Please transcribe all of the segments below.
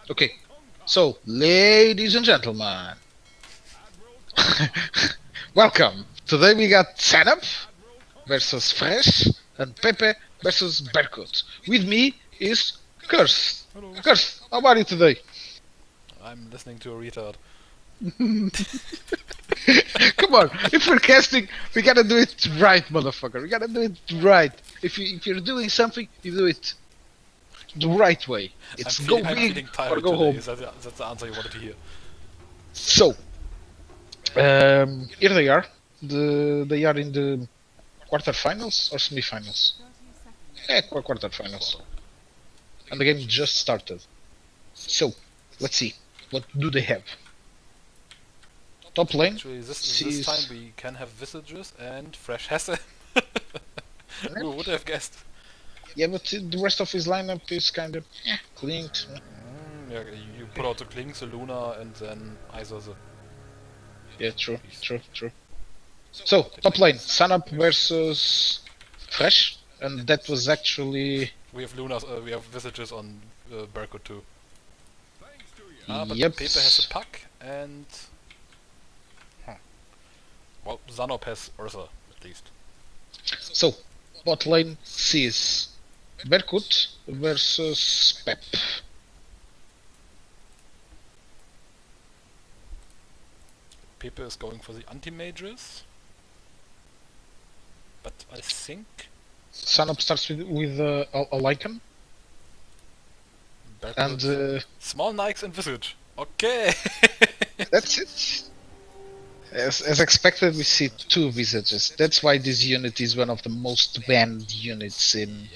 Okay, so ladies and gentlemen, welcome. Today we got Sanop versus Fresh and Pepe versus Bercut. With me is Curse. Hello. Curse, how are you today? I'm listening to a retard. Come on, if we're casting, we gotta do it right, motherfucker. We gotta do it right. If you're doing something, you do it the right way. It's go I'm big feeling or tired go today. home. That's the answer you wanted to hear. So, here they are. They are in the quarterfinals or semifinals? Quarterfinals. And the game just started. So, let's see. What do they have? Top lane Actually, this sees. time we can have visages and fresh has them. Who would have guessed? Yeah, but the rest of his lineup is kind of clinked. Yeah, you put out the Klings, the Luna, and then either the Yeah, true. So, top lane, Sanop versus Fresh, and that was actually. we have Lunas. We have visages on Berkut too. But Yep. Pepe has a puck and well, Sanop has Ursa at least. So, bot lane sees Berkut versus Pep. Pepe is going for the anti-mages, but I think Sanop starts with a Lycan, Berkut and small Nikes and visage. Okay. that's it. As expected, we see two visages. That's why this unit is one of the most banned units in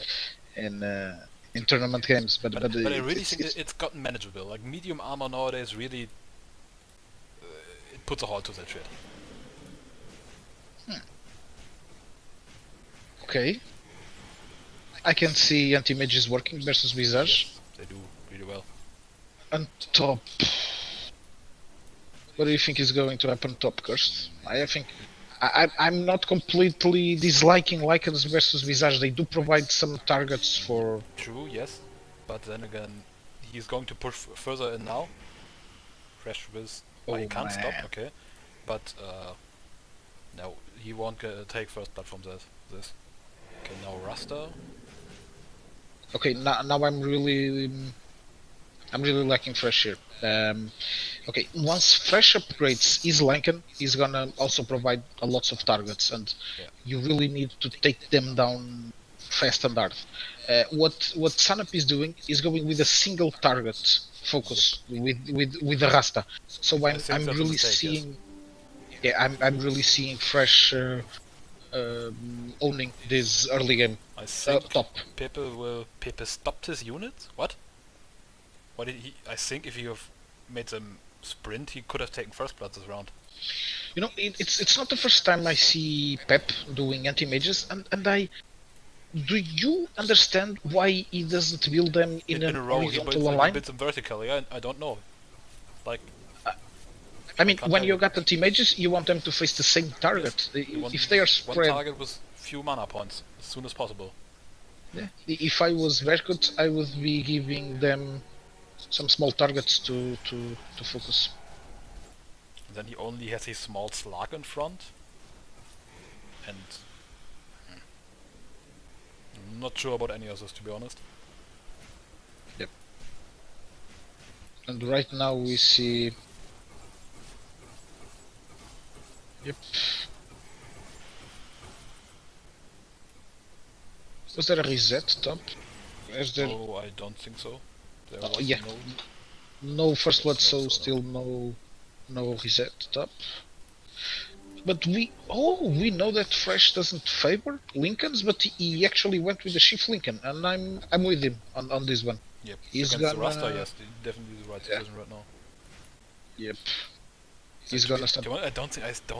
tournament games. But I really think it's gotten manageable. Like medium armor nowadays really it puts a halt to that shit. Okay. I can see anti-mages working versus visage. Yes, they do really well. And top. What do you think is going to happen top, Curse? I think I'm not completely disliking Lycans versus Visage. They do provide some targets for. True, yes, but then again, he's going to push further in now. Fresh with he can't stop, okay, but no, he won't take first blood from this. Okay, now Rasta. Okay, now I'm really liking Fresh here. Okay, once Fresh upgrades his Lycan, he's gonna also provide a lots of targets, and you really need to take them down fast and hard. What Sanop is doing is going with a single target focus with the Rasta. So I'm really seeing, I'm really seeing Fresh owning this early game. I think Top. Pepe stopped his unit. What? What did he? I think if he have made them sprint, he could have taken first blood this round. You know, it's not the first time I see Pep doing anti-mages, and I. Do you understand why he doesn't build them in a row? horizontal line? He builds them vertically. I don't know. Like. I mean, when you got anti-mages, you want them to face the same target. Yes. If they are spread. One target with few mana points as soon as possible. Yeah. If I was Berkut, I would be giving them some small targets to focus. Then he only has his small slug in front, and I'm not sure about any of this, to be honest. Yep. And right now we see. Yep. Was there a reset top? There... Oh, I don't think so. There was yeah. No first blood, so still no reset top. But we know that Fresh doesn't favor Lincolns, but he actually went with the Chief Lincoln, and I'm with him on this one. Yep. He's against the Rasta, yes, definitely the right decision right now. Yep. He's gonna start. I don't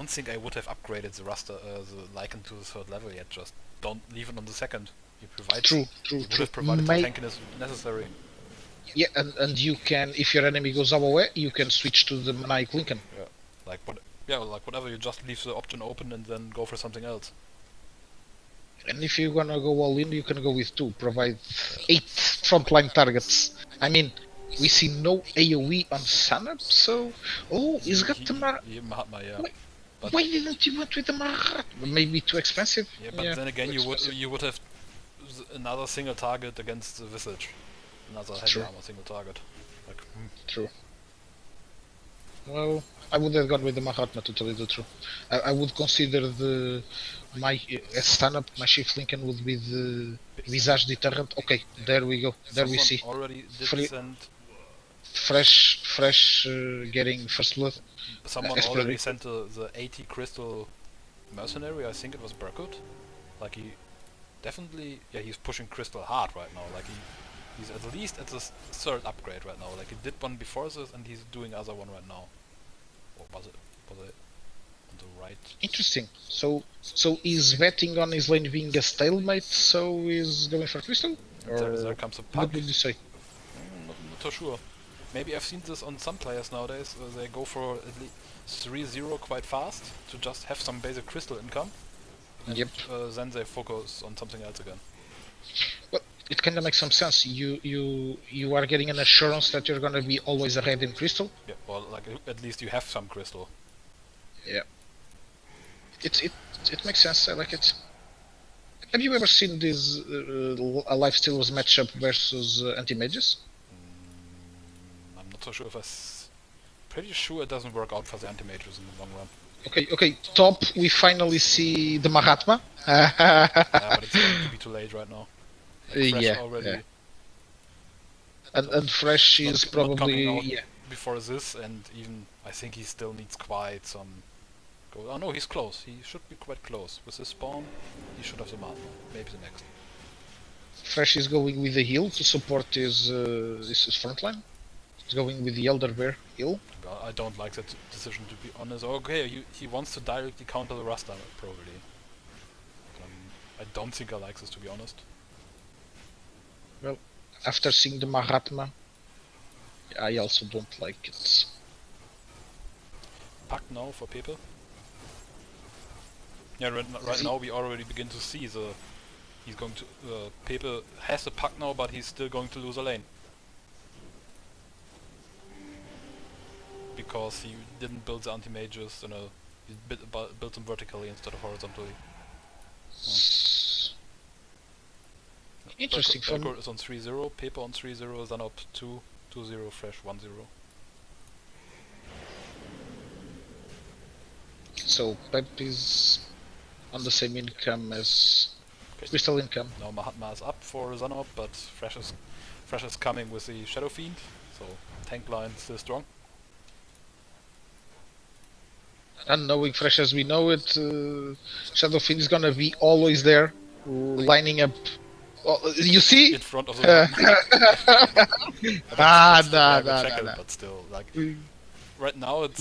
think I would have upgraded the Rasta, the Lycan to the third level yet. Just don't leave it on the second. You provide. True. Would have provided the tankiness necessary. Yeah, and you can, if your enemy goes away, you can switch to the Maniac Lincoln. Yeah, like what? Yeah, like whatever. You just leave the option open and then go for something else. And if you're gonna go all in, you can go with 2. Provide 8 frontline targets. I mean, We see no AoE on Sanop, so... Oh, he's got the Mahatma, yeah. Why didn't you went with the Marat? Maybe too expensive? Yeah, but then again, you would have another single target against the Visage. Another heavy armor single target. Like, True. Well, I would have gone with the Mahatma to tell you the truth. I would consider my stand-up, my Chief Lincoln would be the Visage Deterrent. Okay, there we go. There we see. Already did send fresh getting first blood. Someone already sent the 80 crystal mercenary, I think it was Bercut. Like he definitely, yeah, he's pushing crystal hard right now. Like he's at least at the third upgrade right now. Like he did one before this and he's doing other one right now. Or was it on the right? Interesting. So he's betting on his lane being a stalemate, so he's going for crystal? Or there comes a puck. What would you say? Not so sure. Maybe I've seen this on some players nowadays. They go for at least 3-0 quite fast to just have some basic crystal income. And then they focus on something else again. Well, it kind of makes some sense. You are getting an assurance that you're gonna be always ahead in crystal. Yeah, well, like at least you have some crystal. Yeah. It makes sense. I like it. Have you ever seen this a Lifestealers matchup versus anti-mages? I'm not so sure if pretty sure it doesn't work out for the anti-mages in the long run. Okay, top, we finally see the Mahatma. Yeah, but it's going to be too late right now. Like yeah, already. Yeah. And Fresh is probably before this, and even I think he still needs quite some. Oh no, he's close. He should be quite close with his spawn. He should have the Mahatma. Maybe the next. Fresh is going with the heal to support his front line. He's going with the Elder Bear heal. Well, I don't like that decision, to be honest. Okay, he wants to directly counter the Rasta, probably. I don't think I like this, to be honest. Well, after seeing the Mahatma, I also don't like it. Pack now for Pepe. Yeah, right now we already begin to see he's going to Pepe has a pack now, but he's still going to lose a lane because he didn't build the anti-mages. He built them vertically instead of horizontally. Interesting. Bercut is on 3-0, Pepe on 3-0, Sanop 2-0, Fresh 1-0. So Pep is on the same income as Crystal income. Now Mahatma is up for Sanop, but Fresh is coming with the Shadow Fiend, so tank line still strong. And knowing Fresh as we know it, Shadow Fiend is gonna be always there, lining up. You see? In front of the nah. But still, like right now it's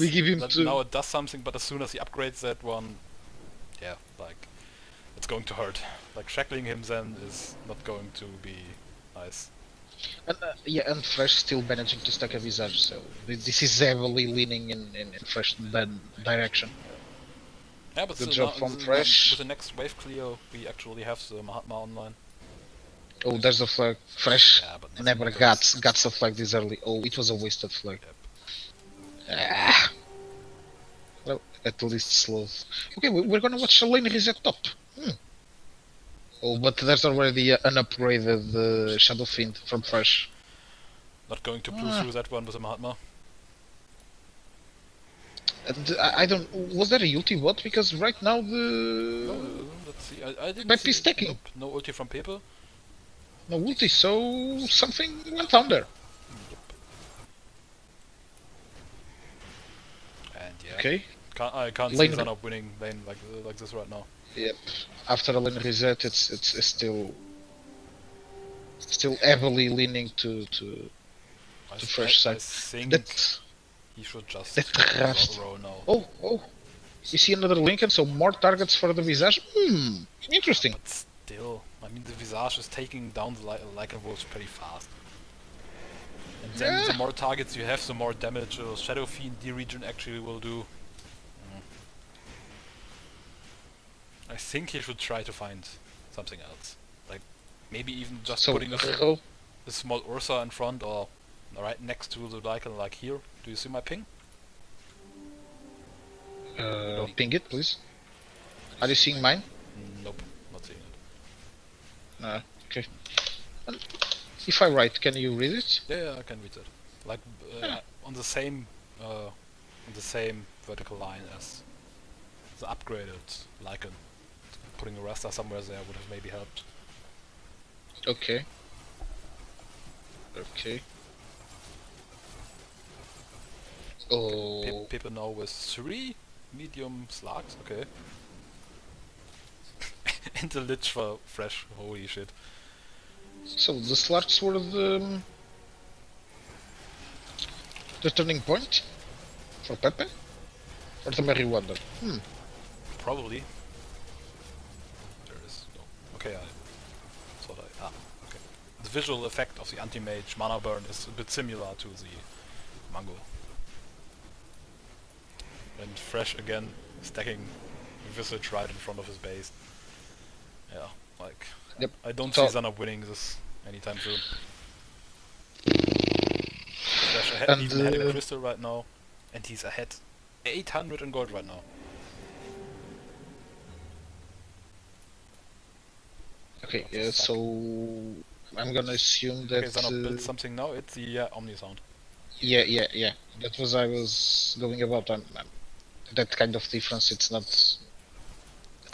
now it does something, but as soon as he upgrades that one, yeah, like it's going to hurt. Like shackling him then is not going to be nice. And and Fresh still managing to stack a Visage, so this is heavily leaning in Fresh direction. Yeah, but good job from Fresh. With the next wave clear, we actually have the Mahatma online. Oh, there's a flag. Fresh never got the flag this early. Oh, it was a wasted flag. Yep. Well, at least slow. Okay, we're gonna watch a lane reset top. Oh, but there's already an upgraded Shadow Fiend from Fresh. Not going to pull through that one with a Mahatma. And I don't. Was there a ulti bot? Because right now No, let's see. I didn't Pepe see. is stacking. Nope, no ulti from Pepe. No ulti, so something went down there. Yep. And yeah. Okay. I can't see Sanop winning lane like this right now. Yep. After a lane reset, it's still heavily leaning to Fresh side. I think that he should just roll now. Oh. You see another Lincoln, so more targets for the Visage? Interesting. But still, I mean, the Visage is taking down the Lycan Wolves pretty fast. And then the more targets you have, the more damage Shadow Fiend D-Region actually will do. I think he should try to find something else. Like, maybe even just putting a small Ursa in front, or right next to the icon, like here. Do you see my ping? Ping it, please. Are you seeing mine? Nope, not seeing it. Okay. If I write, can you read it? Yeah, I can read it. Like on the same vertical line as the upgraded icon. Putting a raster somewhere there would have maybe helped. Okay. Okay. Oh. People now with 3 medium slugs, okay. And the lich for fresh, holy shit. So the slugs were the turning point for Pepe? Or the Merry Wonder? Probably. There is no. Okay, I thought okay. The visual effect of the anti-mage mana burn is a bit similar to the Mango. And fresh again, stacking Visage right in front of his base. Yeah, like Yep. I don't So- see Sanop winning this anytime soon. Fresh ahead, And, even ahead in crystal right now, and he's ahead 800 in gold right now. Okay, What the fuck? so I'm gonna assume that. Okay, Sanop built something now. It's the Omni sound. Yeah. That was I was going about. That kind of difference, it's not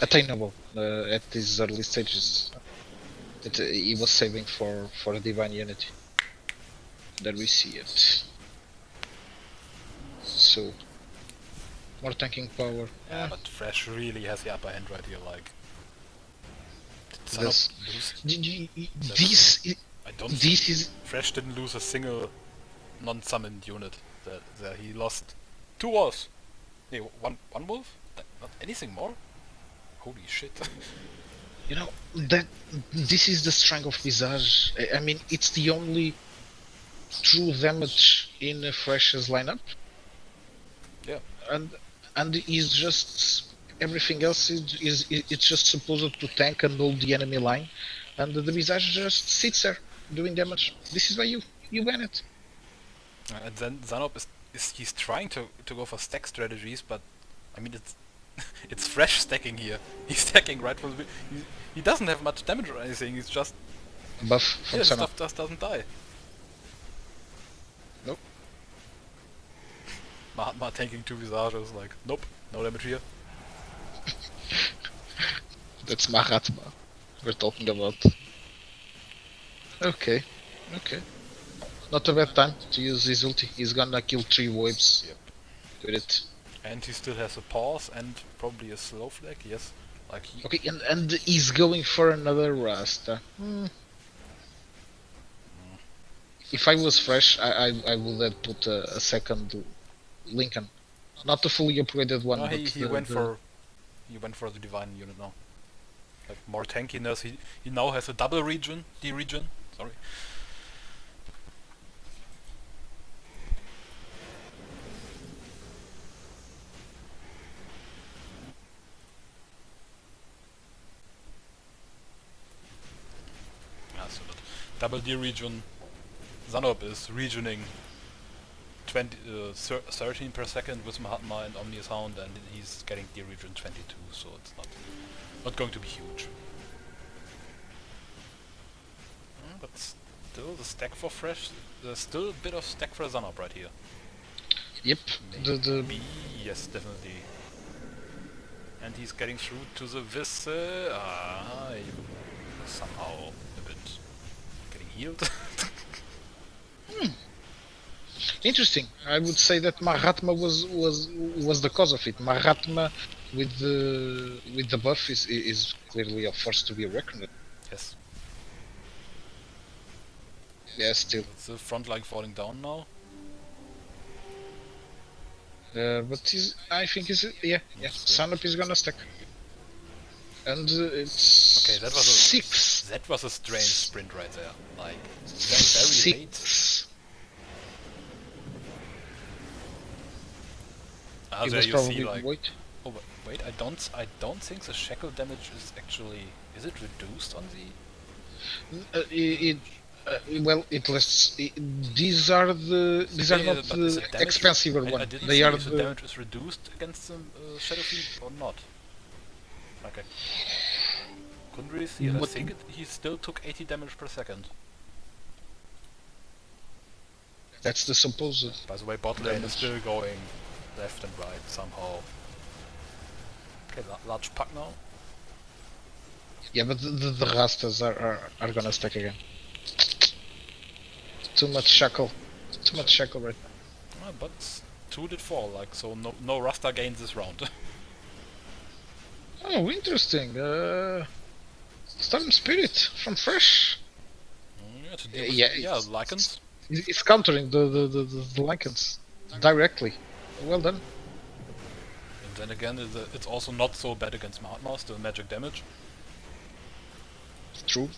attainable at these early stages. That he was saving for Divine Unity. There we see it. So more tanking power. Yeah, but Fresh really has the upper hand right here. Like, did This- Sanop lose? This I don't. this is Fresh didn't lose a single non-summoned unit. There he lost 2 wolves. Nee, one wolf? Not anything more? Holy shit. you know that this is the strength of Visage. I mean, it's the only true damage in Fresh's lineup. Yeah. And is just everything else is it's just supposed to tank and hold the enemy line, and the Visage just sits there doing damage. This is why you ban it. And then Sanop is he's trying to go for stack strategies, but I mean it's it's fresh stacking here. He's stacking right from the he doesn't have much damage or anything. He's just Buff from his Sanop. stuff just doesn't die. Nope. Mahatma tanking 2 visages like nope, no damage here. That's Mahatma we're talking about. Okay. Not a bad time to use his ulti. He's gonna kill 3 waves. Yep. With it. And he still has a pause and probably a slow flag. Yes, like he, Okay, and he's going for another Rasta. If I was fresh, I would have put a second Lincoln, not the fully upgraded one. no, but he went for the divine unit now. Like more tankiness. He now has a double regen. Sorry. Yeah, so that double D regen. Sanop is regening 13 per second with Mahatma and Omni Sound, and he's getting D regen 22, so it's not going to be huge. But still, the stack for Fresh, there's still a bit of stack for Sanop right here. Yep. Maybe, yes, definitely. And he's getting through to the Vis. Somehow a bit getting healed. Interesting. I would say that Mahatma was the cause of it. Mahatma with the buff is clearly a force to be reckoned with. Yes. Yeah, still. It's the front line falling down now. But I think yeah. Sanop is gonna stack. And it's Okay, that was 6. That was a strange sprint right there. Like very late. 6. Ah, He there was you probably see like. wait. Oh wait, I don't think the shackle damage is actually. Is it reduced on the? Well, it lists. These are not but is the the damage? expensive I one. didn't They see are if the the. damage is reduced against the Shadow Fiend or not. Like I couldn't really see it. I What, think he still took 80 damage per second. that's the supposed By the way, bot lane is damage. still going left and right somehow. Okay, large pack now. Yeah, but the Rastas are gonna stack again. Too much shackle. Too much shackle right now. But 2 did fall, like, so no Rasta gains this round. Oh, interesting. Storm Spirit from Fresh. Yeah, to deal with, Yeah, Lycans. it's countering the Lycans directly. Well done. And then again, it's also not so bad against Mahatma, still magic damage. True.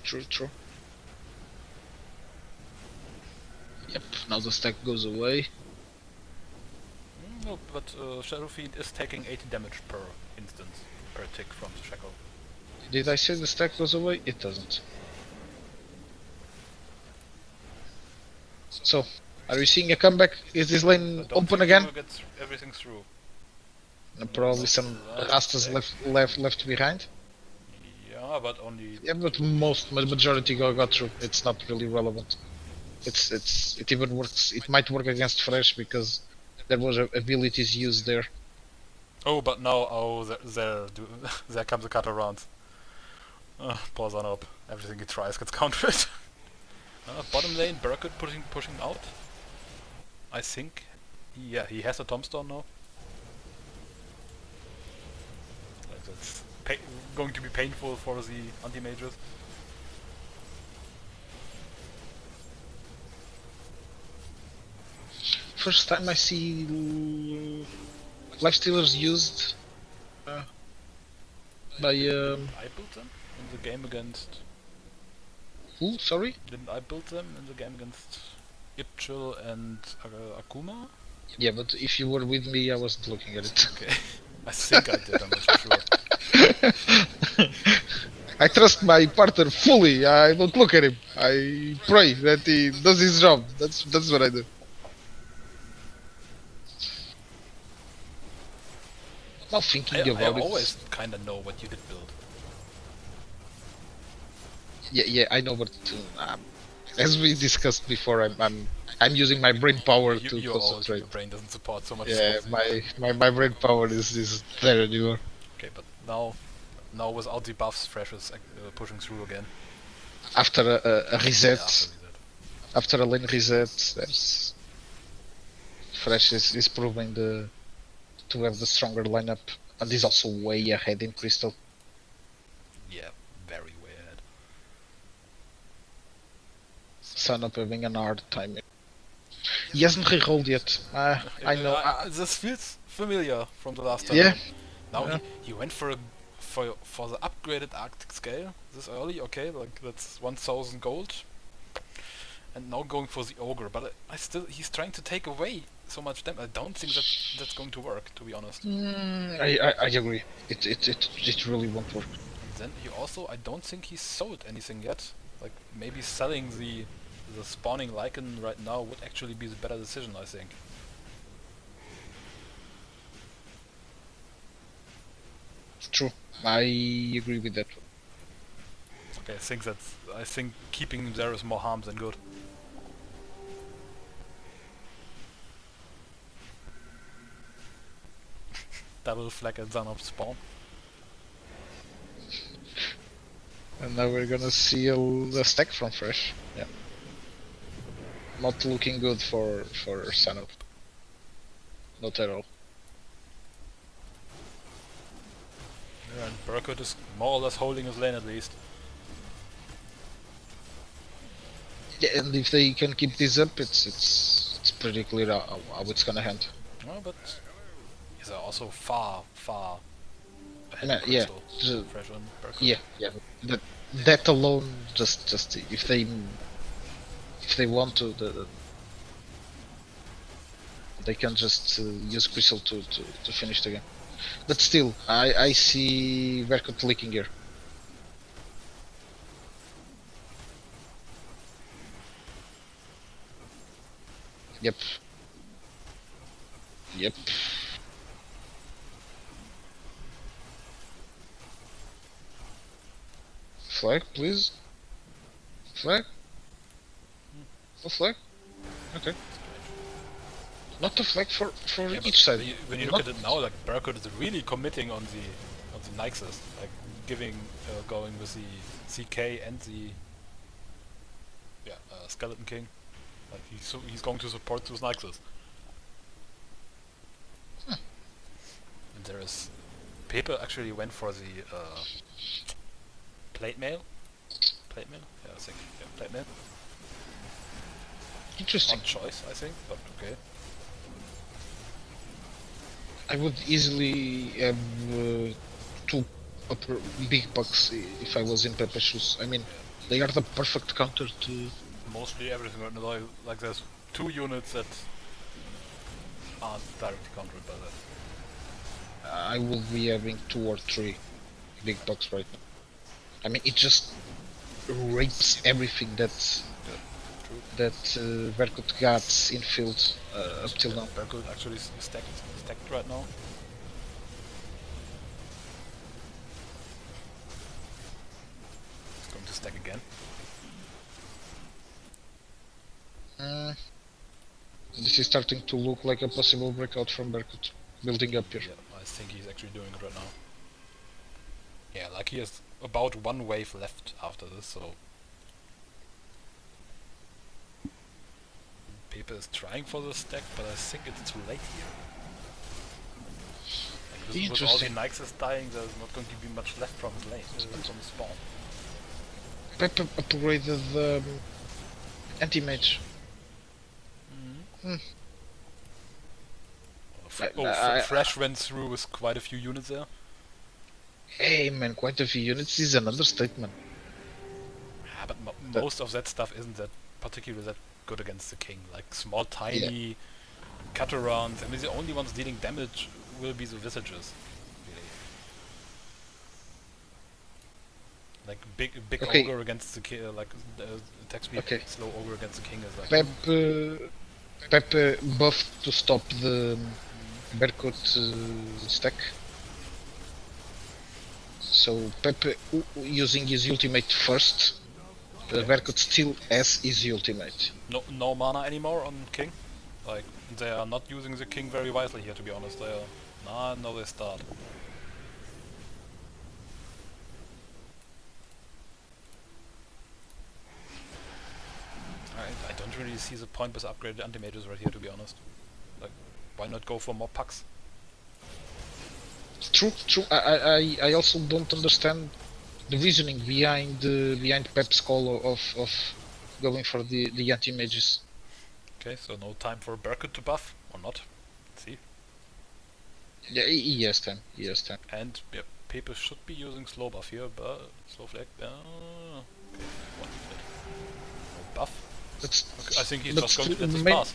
Yep, now the stack goes away. No, but Shadow Fiend is taking 80 damage per instance, per tick from the Shackle. Did I say the stack goes away? It doesn't. So, are we seeing a comeback? Is this lane open again? Get everything through. Probably some Rastas left behind. Yeah, but only. Yeah, but majority got through. It's not really relevant. It even works. It might work against Fresh because there was abilities used there. Oh, but now there comes a cut around. Poor Sanop. Everything he tries gets countered. Bottom lane, Bercut pushing out. I think. Yeah, he has a tombstone now. Like that's going to be painful for the anti-mages. First time I see lifestealers used by. I built them in the game against. Who? Sorry? Didn't I build them in the game against Ipchil and Akuma? Yeah, but if you were with me, I wasn't looking at it. Okay. I think I did, I'm not so sure. I trust my partner fully. I don't look at him. I pray that he does his job. That's what I do. Now thinking about I it. always kind of know what you did build. Yeah, I know, but as we discussed before, I'm using my brain power to concentrate. Your brain doesn't support so much. Yeah, my brain power is there anymore. Okay, but now without the buffs, Fresh is pushing through again. After a reset, Yeah, after a lane reset, there's Fresh is proving to have the stronger lineup, and is also way ahead in Crystal. Yeah, very way ahead. Sanop having an hard time. He hasn't rerolled yet. I know. This feels familiar from the last time. Yeah. Now Yeah. he went for the upgraded Arctic scale this early. Okay, like that's 1,000 gold. And now going for the ogre, but he's trying to take away so much damage. I don't think that's going to work, to be honest. I agree. It really won't work. And then he also, I don't think he's sold anything yet. Like maybe selling the spawning Lycan right now would actually be the better decision, I think. True. I agree with that. Okay, I think keeping him there is more harm than good. Double flag at Sanop spawn. And now we're gonna seal the stack from Fresh. Yeah. Not looking good for Sanop. Not at all. Yeah, and Bercut is more or less holding his lane at least. Yeah, and if they can keep this up, it's pretty clear how it's gonna end. No, but he's also far ahead No, of yeah, Crystal. Fresh on Bercut. yeah. That alone, just if they want to, they can just use Crystal to finish the game. But still, I see Berkut leaking here. Yep. Yep. Flag, please. Flag? No flag? Okay. Not a flag for Yeah, each side. when you look at it now, like Bercut is really committing on the Nyxes, like going with the CK and the Skeleton King. Like he's going to support those Nyxes. And there is Pepe actually went for the plate mail. Plate mail? Yeah, I think plate mail. Interesting. Odd choice, I think, but okay. I would easily have two upper big bucks if I was in Pepe's shoes. I mean, they are the perfect counter to mostly everything right now. Like there's 2 units that aren't directly countered by that. I will be having 2 or 3 big bucks right now. I mean, it just rapes everything that Bercut got in field up till now. Bercut actually stacked right now. It's going to stack again. This is starting to look like a possible breakout from Bercut, building up here. Yeah, I think he's actually doing it right now. Yeah, like he has about 1 wave left after this, so... Pepe is trying for the stack, but I think it's too late here. Like with all the Nyxes dying, there's not going to be much left from his lane, from the spawn. Pepe upgraded the anti-mage. Fresh went through with quite a few units there. Hey man, quite a few units is an understatement. Yeah, but most of that stuff isn't that particularly that good against the king. Like small, tiny Catarans. I mean, the only ones dealing damage will be the visages, really. Like big ogre against the king, like attack speed slow ogre against the king is like. Pepe buffed to stop the Bercut stack. So Pepe using his ultimate first. Bercut still has his ultimate. No mana anymore on king. Like they are not using the king very wisely here, to be honest. They are no, they start. I don't really see the point with upgraded anti-mages right here, to be honest. Like, why not go for more pucks? True. I also don't understand the reasoning behind Pep's call of going for the anti-mages. Okay, so no time for Bercut to buff, or not? Let's see. Yeah, he has time. And yeah, Pepe should be using slow buff here, but slow flag. Okay, 1 minute. No buff. Okay, I think he's just going to let this pass.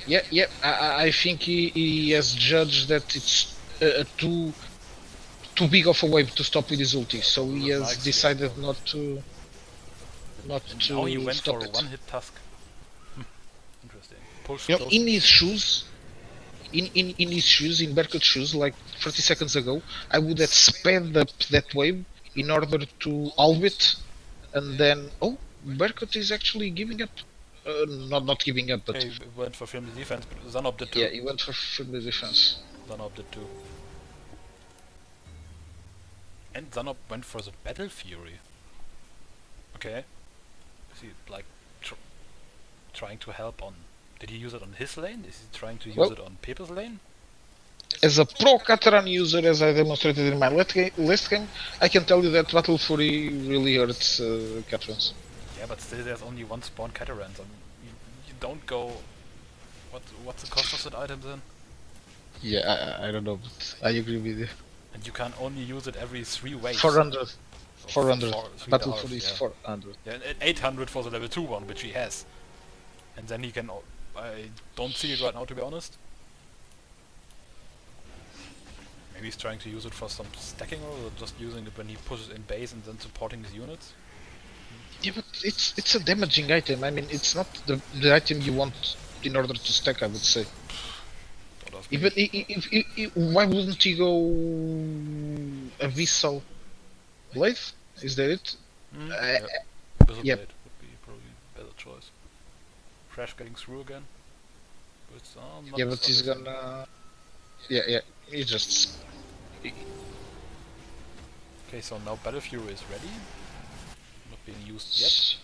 Yeah. I think he has judged that it's too big of a wave to stop with his ulti, so he has decided not to now he went stop for a it. one-hit task. Interesting. Push in his shoes, in Berkut's shoes, like 30 seconds ago, I would have sped up that wave in order to halve it, and then Bercut is actually giving up. Not giving up, but he went for friendly defense. But Sanop did too. Yeah, he went for friendly defense. Sanop did too. And Sanop went for the Battle Fury. Okay. Is he like trying to help on? Did he use it on his lane? Is he trying to use it on Pepe's lane? As a pro Cataran user, as I demonstrated in my last game, I can tell you that Battle Fury really hurts Catarans. Yeah, but still there's only 1 spawn Catarans. I mean, you don't go... What's the cost of that item then? Yeah, I don't know, but I agree with you. And you can only use it every 3 waves. 400. 400. Battle hours, Fury is 400. Yeah, and 800 for the level 2 one, which he has. And then he can... I don't see it right now, to be honest. Maybe he's trying to use it for some stacking, or just using it when he pushes in base and then supporting his units. Yeah, but it's a damaging item. I mean, it's not the item you want in order to stack, I would say. Don't ask me. Even why wouldn't he go a Vissel Blade? Is that it? Yeah. Blizzard Yep. Blade would be probably a better choice. Fresh getting through again. But it's not Yeah, but he's amazing. gonna. Yeah. He just. Okay, so now Battle Fury is ready. Not being used yet.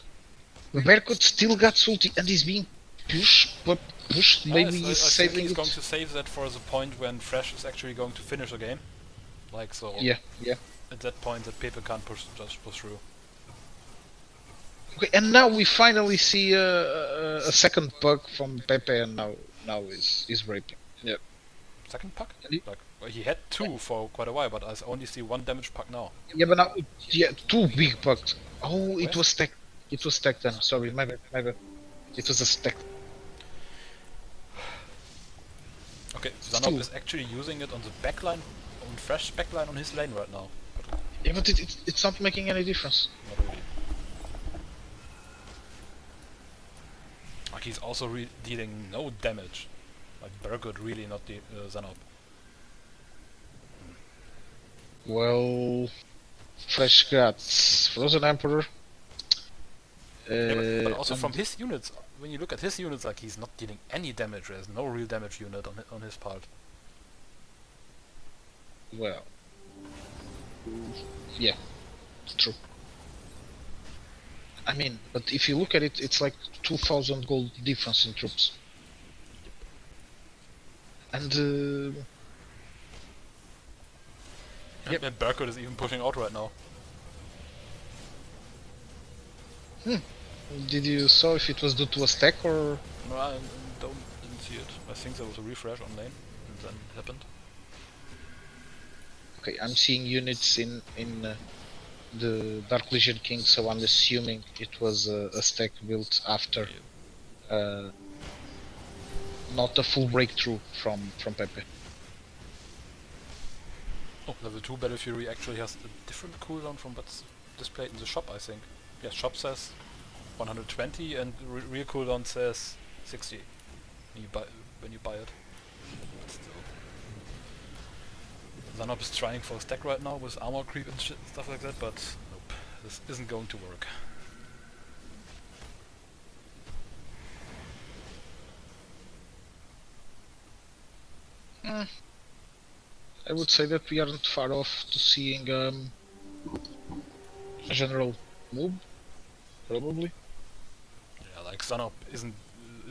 Bercut still got salty and he's being pushed. Maybe I he's think saving he's it. going to save that for the point when Fresh is actually going to finish the game. Like so. Yeah. At that point, that Pepe can't just push through. Okay, and now we finally see a second puck from Pepe, and now is raping. Yeah. Second puck? And Like well, he had two for quite a while, but I only see one damage puck now. Yeah, but now two big pucks. Oh, it Where? was stacked. It was stacked then. Sorry, my bad. It was a stack. Okay, Sanop is actually using it on the backline, on Fresh backline on his lane right now. Yeah, but it's not making any difference. Not really. Like he's also dealing no damage. Like Bergut really not the Sanop. Well, Fresh got Frozen Emperor. Yeah, but also from his units, when you look at his units, like he's not dealing any damage. There's no real damage unit on his part. Well, yeah, it's true. I mean, but if you look at it, it's like 2,000 gold difference in troops. And Yep. And Berkut is even pushing out right now. did you saw if it was due to a stack or? No, I didn't see it. I think there was a refresh on lane, and then it happened. Okay, I'm seeing units in the Dark Legion King, so I'm assuming it was a stack built after, not a full breakthrough from Pepe. Oh, level 2 Battle Fury actually has a different cooldown from what's displayed in the shop, I think. Yeah, shop says 120 and real cooldown says 60 when you buy it. But still. Sanop is trying for a stack right now with armor creep and stuff like that, but nope, this isn't going to work. I would say that we aren't far off to seeing a general move, probably. Yeah, like Sanop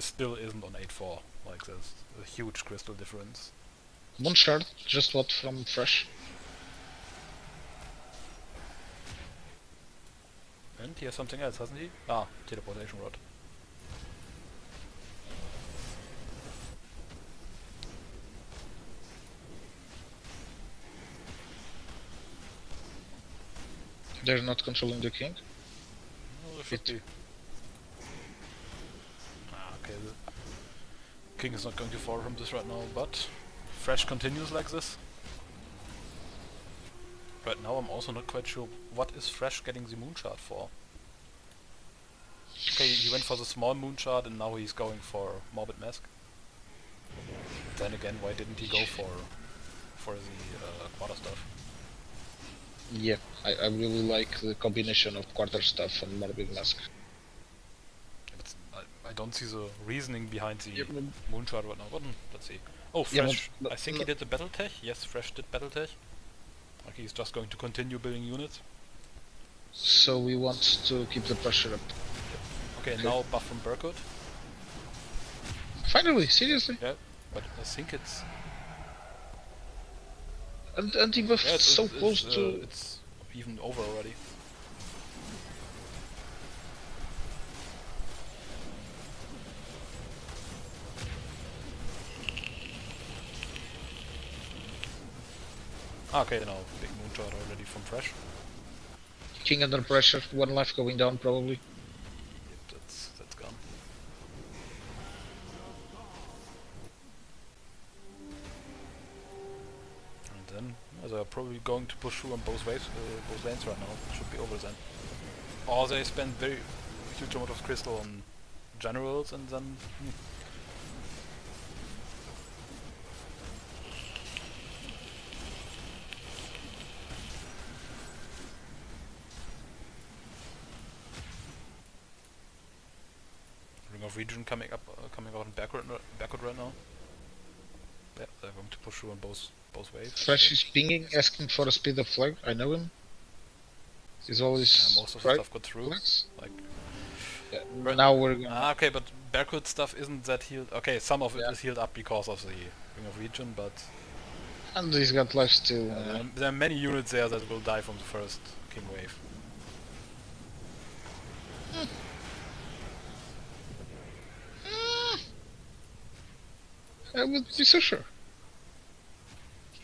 still isn't on 8-4. Like there's a huge crystal difference. Moonshard, just what from Fresh? And he has something else, hasn't he? Ah, teleportation rod. They're not controlling the king. No, there should be. Okay, the king is not going to fall from this right now, but Fresh continues like this. Right now I'm also not quite sure what is Fresh getting the moonshard for. Okay, he went for the small moonshard and now he's going for Morbid Mask. Then again, why didn't he go for the quarter stuff? Yeah, I really like the combination of quarter stuff and Morbid Mask. I don't see the reasoning behind the Yeah, moonshot right now. But let's see. Oh, Yeah, Fresh. but I think he did the battle tech. Yes, Fresh did battle tech. Like he's just going to continue building units. So we want to keep the pressure up. Okay, now buff from Berkut. Finally, seriously? Yeah, but I think it's And he buffed yeah, so close to. it's even over already. Okay, now big moonshot already from Fresh. King under pressure, one life going down probably. Yep, that's gone. And then they're probably going to push through on both waves, both lanes right now. Should be over then. Or they spend very huge amount of crystal on generals and then of region coming out in Bercut right now. Yeah, they're going to push through on both waves. Fresh is pinging, asking for a speed of flag. I know him. He's always most of the stuff got through. Flags. Like now we're gonna... okay, but Bercut stuff isn't that healed. Okay, some of it is healed up because of the Ring of Region, but and he's got lifesteal. There are many units there that will die from the first King wave. I would be so sure.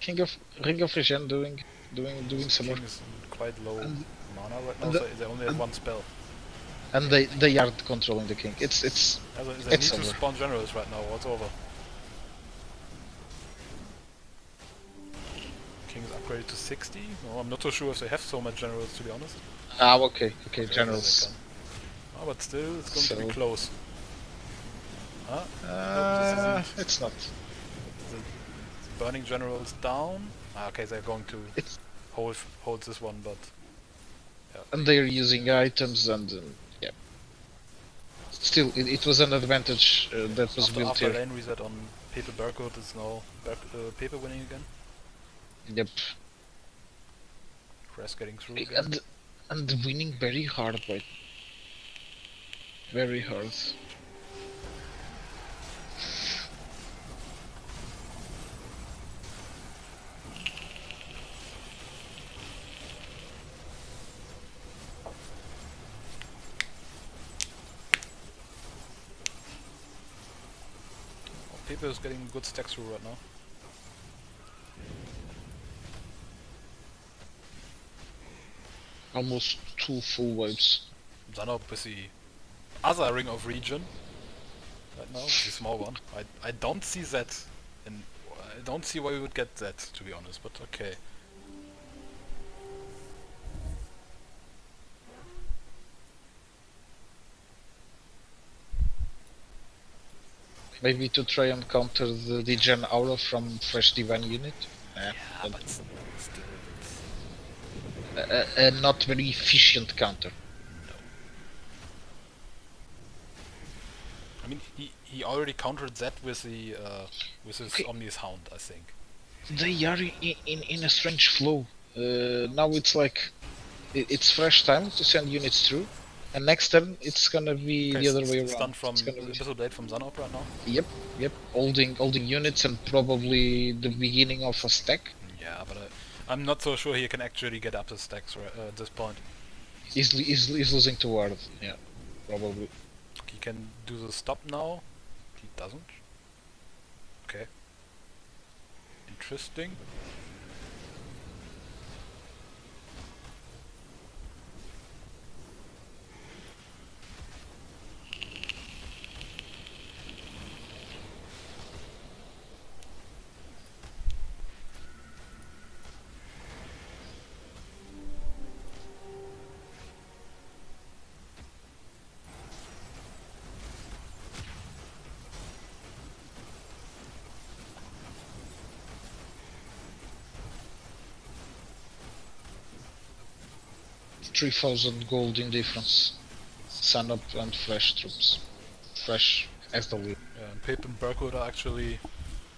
Ring of Regen doing some work. King is quite low mana right now, so they only have one spell. And they are controlling the king. It's they need to spawn generals right now. What's over? King is upgraded to 60. No, I'm not so sure if they have so much generals, to be honest. Okay, generals. Oh, but still, it's going to be close. It's not. The burning generals down. Okay, they're going to hold this one, but yeah. And they're using items and yeah. Still, it was an advantage that was built after here. lane reset on P3P3 Bercut, it's now Pepe winning again. Yep. Crest getting through again. And winning very hard, right? Very hard. Pepe is getting good stacks through right now. Almost 2 full waves. Sanop with the other Ring of Region right now, the small one. I don't see that, and I don't see why we would get that, to be honest, but okay. Maybe to try and counter the Degen aura from Fresh Divine unit. Yeah, but still. A not very efficient counter. No. I mean, he already countered that with the with his Omni's Hound, I think. They are in a strange flow. Now it's like it's Fresh time to send units through, and next turn it's gonna be the other way around. Stun from Abyssal Blade from Sanop right now. Yep. Holding units and probably the beginning of a stack. Yeah, but I'm not so sure he can actually get up the stacks at this point. He's losing to Ward. Yeah, probably. He can do the stop now. He doesn't. Okay. Interesting. $3,000 gold in difference. Sanop and Fresh troops. Fresh as the lead. Yeah, and Pepe and Bercut are actually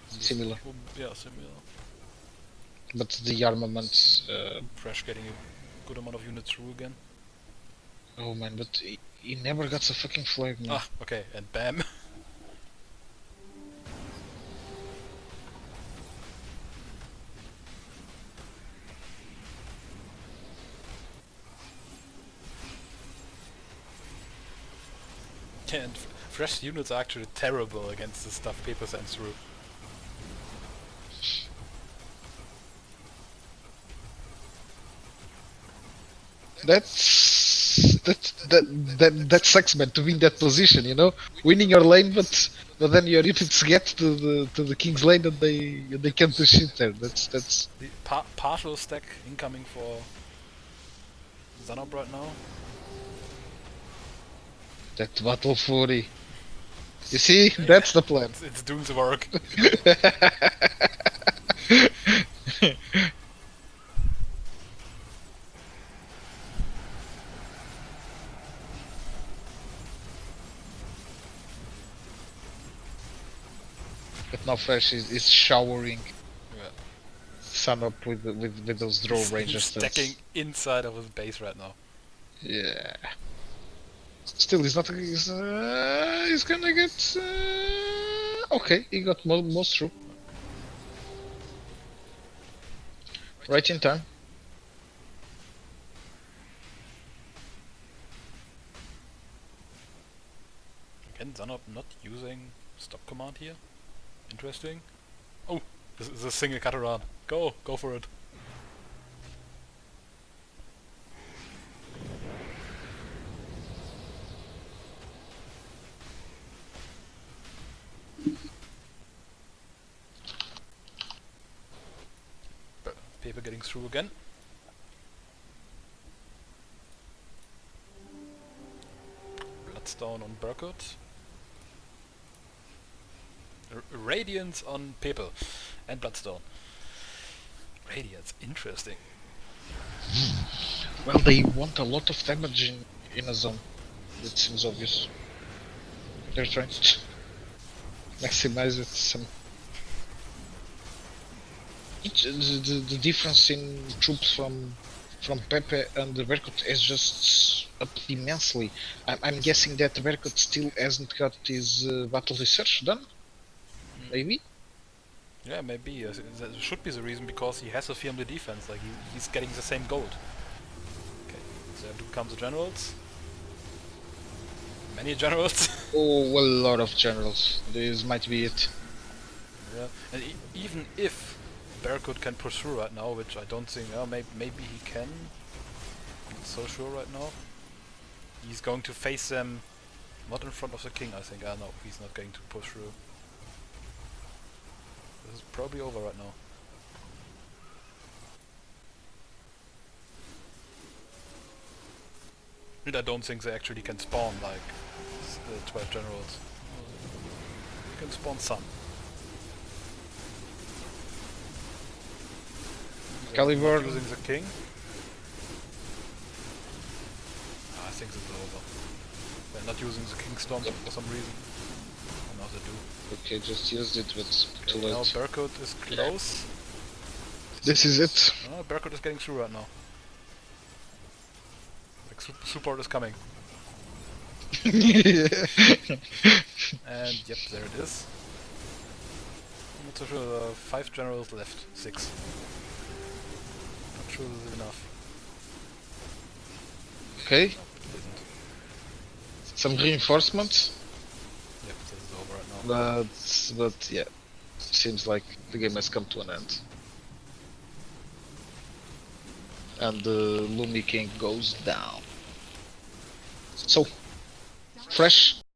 similar. Yeah, similar. But the armament. Fresh getting a good amount of units through again. Oh man, but he never gets a fucking flag, man. Ah, okay, and bam. And Fresh units are actually terrible against the stuff Pepe sends through. That sucks, man, to be in that position, you know, winning your lane, but then your units get to the king's lane and they can't do shit there. That's the partial stack incoming for Sanop right now. That battle fury. You see, that's the plan. It's doing the work. But now Fresh is showering Yeah. Sanop with those draw ranger He's stacking stats. inside of his base right now. Yeah. Still, he's not. He's gonna get. Okay, he got most through. Right in time. Again, Sanop not using stop command here. Interesting. Oh, this is a single cut around. Go for it. Paper getting through again. Bloodstone on Bercut. Radiance on Paper. And Bloodstone. Radiance, interesting. Well, they want a lot of damage in a zone. It seems obvious. They're trying to maximize it. The difference in troops from Pepe and the Berkut is just up immensely. I'm guessing that Berkut still hasn't got his battle research done. Maybe. Yeah, maybe. That should be the reason, because he has a firmly defense. Like he's getting the same gold. Okay, so there comes the generals. Many generals. Oh, a lot of generals. This might be it. Yeah, and even if Berkut can push through right now, which I don't think. Maybe he can. Not so sure right now. He's going to face them, not in front of the king. I think. No, he's not going to push through. This is probably over right now. And I don't think they actually can spawn like 12 generals. They can spawn some. Caliber. Not using the king. I think this is over. They're not using the king storm for some reason. Oh, no, they do. Okay, just used it, but too Okay, now late. Berkut is close. This is it. Oh, Berkut is getting through right now. Like support is coming. And yep, there it is. I'm not so sure. 5 generals left. 6. Not sure this is enough. Okay, No, it isn't. some reinforcements, Yep, this is over right now. but yeah, seems like the game has come to an end. And the Lumi King goes down. So, Fresh